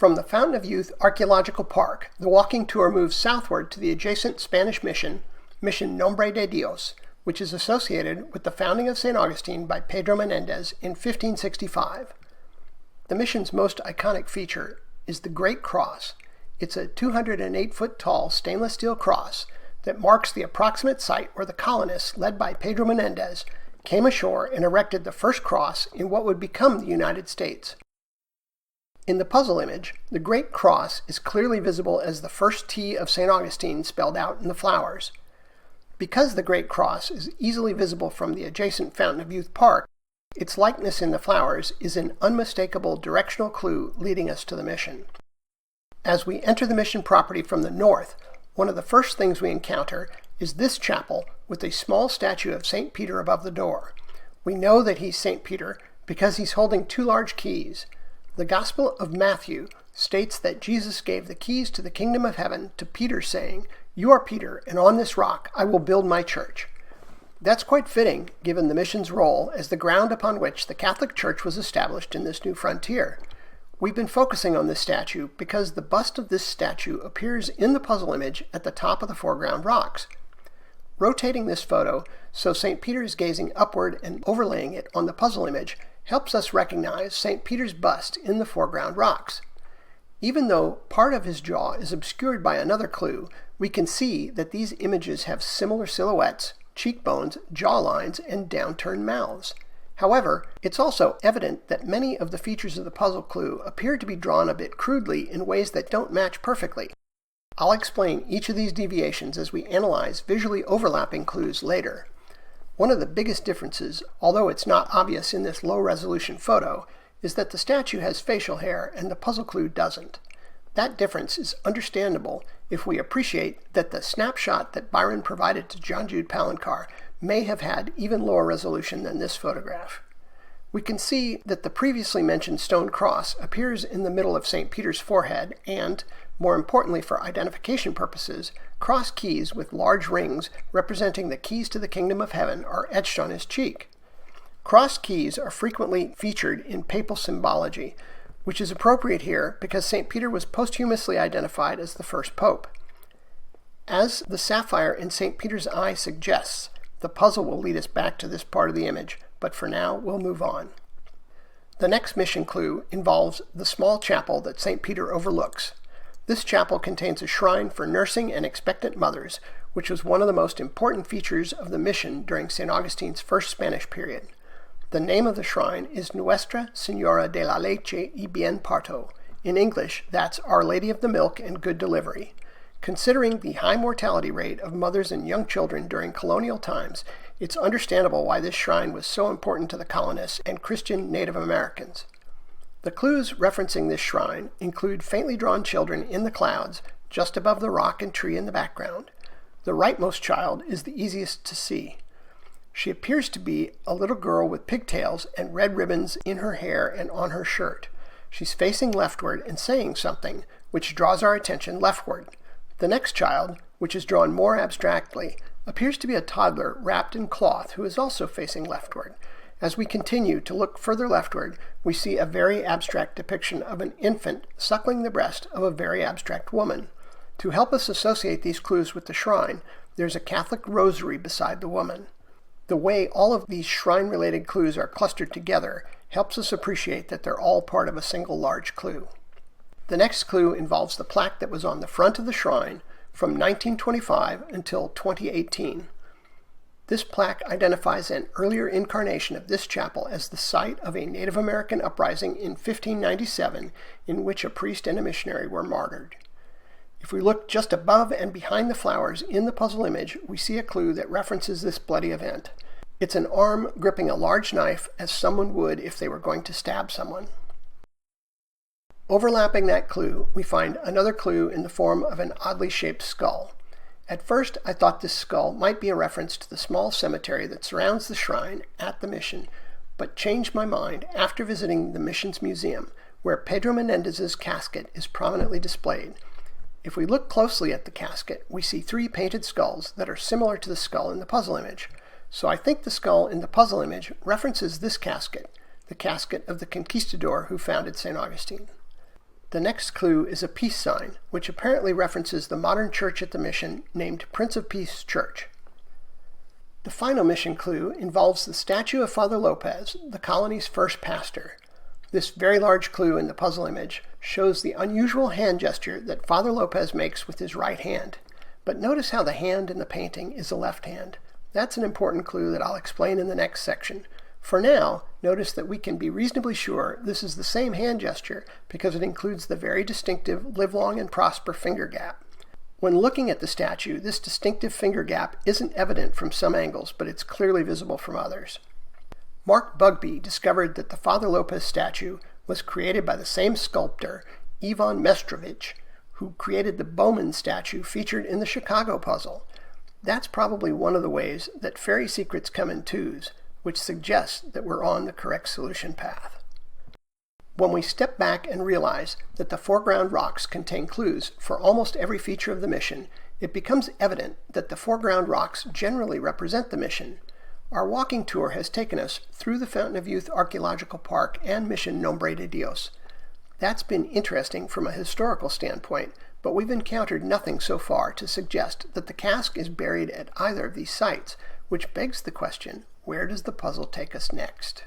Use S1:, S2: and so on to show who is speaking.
S1: From the Fountain of Youth Archaeological Park, the walking tour moves southward to the adjacent Spanish mission, Mission Nombre de Dios, which is associated with the founding of St. Augustine by Pedro Menendez in 1565. The mission's most iconic feature is the Great Cross. It's a 208-foot-tall stainless steel cross that marks the approximate site where the colonists, led by Pedro Menendez, came ashore and erected the first cross in what would become the United States. In the puzzle image, the Great Cross is clearly visible as the first T of St. Augustine spelled out in the flowers. Because the Great Cross is easily visible from the adjacent Fountain of Youth Park, its likeness in the flowers is an unmistakable directional clue leading us to the mission. As we enter the mission property from the north, one of the first things we encounter is this chapel with a small statue of St. Peter above the door. We know that he's St. Peter because he's holding two large keys. The Gospel of Matthew states that Jesus gave the keys to the kingdom of heaven to Peter, saying, "You are Peter, and on this rock I will build my church." That's quite fitting, given the mission's role as the ground upon which the Catholic Church was established in this new frontier. We've been focusing on this statue because the bust of this statue appears in the puzzle image at the top of the foreground rocks. Rotating this photo so St. Peter is gazing upward and overlaying it on the puzzle image helps us recognize St. Peter's bust in the foreground rocks. Even though part of his jaw is obscured by another clue, we can see that these images have similar silhouettes, cheekbones, jawlines, and downturned mouths. However, it's also evident that many of the features of the puzzle clue appear to be drawn a bit crudely in ways that don't match perfectly. I'll explain each of these deviations as we analyze visually overlapping clues later. One of the biggest differences, although it's not obvious in this low-resolution photo, is that the statue has facial hair and the puzzle clue doesn't. That difference is understandable if we appreciate that the snapshot that Byron provided to John Jude Palancar may have had even lower resolution than this photograph. We can see that the previously mentioned stone cross appears in the middle of St. Peter's forehead and, more importantly for identification purposes, cross keys with large rings representing the keys to the kingdom of heaven are etched on his cheek. Cross keys are frequently featured in papal symbology, which is appropriate here because St. Peter was posthumously identified as the first pope. As the sapphire in St. Peter's eye suggests, the puzzle will lead us back to this part of the image, but for now we'll move on. The next mission clue involves the small chapel that St. Peter overlooks. This chapel contains a shrine for nursing and expectant mothers, which was one of the most important features of the mission during St. Augustine's first Spanish period. The name of the shrine is Nuestra Señora de la Leche y Bien Parto. In English, that's Our Lady of the Milk and Good Delivery. Considering the high mortality rate of mothers and young children during colonial times, it's understandable why this shrine was so important to the colonists and Christian Native Americans. The clues referencing this shrine include faintly drawn children in the clouds, just above the rock and tree in the background. The rightmost child is the easiest to see. She appears to be a little girl with pigtails and red ribbons in her hair and on her shirt. She's facing leftward and saying something, which draws our attention leftward. The next child, which is drawn more abstractly, appears to be a toddler wrapped in cloth who is also facing leftward. As we continue to look further leftward, we see a very abstract depiction of an infant suckling the breast of a very abstract woman. To help us associate these clues with the shrine, there's a Catholic rosary beside the woman. The way all of these shrine-related clues are clustered together helps us appreciate that they're all part of a single large clue. The next clue involves the plaque that was on the front of the shrine from 1925 until 2018. This plaque identifies an earlier incarnation of this chapel as the site of a Native American uprising in 1597 in which a priest and a missionary were martyred. If we look just above and behind the flowers in the puzzle image, we see a clue that references this bloody event. It's an arm gripping a large knife as someone would if they were going to stab someone. Overlapping that clue, we find another clue in the form of an oddly shaped skull. At first, I thought this skull might be a reference to the small cemetery that surrounds the shrine at the mission, but changed my mind after visiting the mission's museum, where Pedro Menendez's casket is prominently displayed. If we look closely at the casket, we see three painted skulls that are similar to the skull in the puzzle image. So I think the skull in the puzzle image references this casket, the casket of the conquistador who founded St. Augustine. The next clue is a peace sign, which apparently references the modern church at the mission named Prince of Peace Church. The final mission clue involves the statue of Father Lopez, the colony's first pastor. This very large clue in the puzzle image shows the unusual hand gesture that Father Lopez makes with his right hand. But notice how the hand in the painting is a left hand. That's an important clue that I'll explain in the next section. For now, notice that we can be reasonably sure this is the same hand gesture because it includes the very distinctive live long and prosper finger gap. When looking at the statue, this distinctive finger gap isn't evident from some angles, but it's clearly visible from others. Mark Bugbee discovered that the Father Lopez statue was created by the same sculptor, Ivan Mestrovich, who created the Bowman statue featured in the Chicago puzzle. That's probably one of the ways that fairy secrets come in twos, which suggests that we're on the correct solution path. When we step back and realize that the foreground rocks contain clues for almost every feature of the mission, it becomes evident that the foreground rocks generally represent the mission. Our walking tour has taken us through the Fountain of Youth Archaeological Park and mission Nombre de Dios. That's been interesting from a historical standpoint, but we've encountered nothing so far to suggest that the cask is buried at either of these sites, which begs the question, where does the puzzle take us next?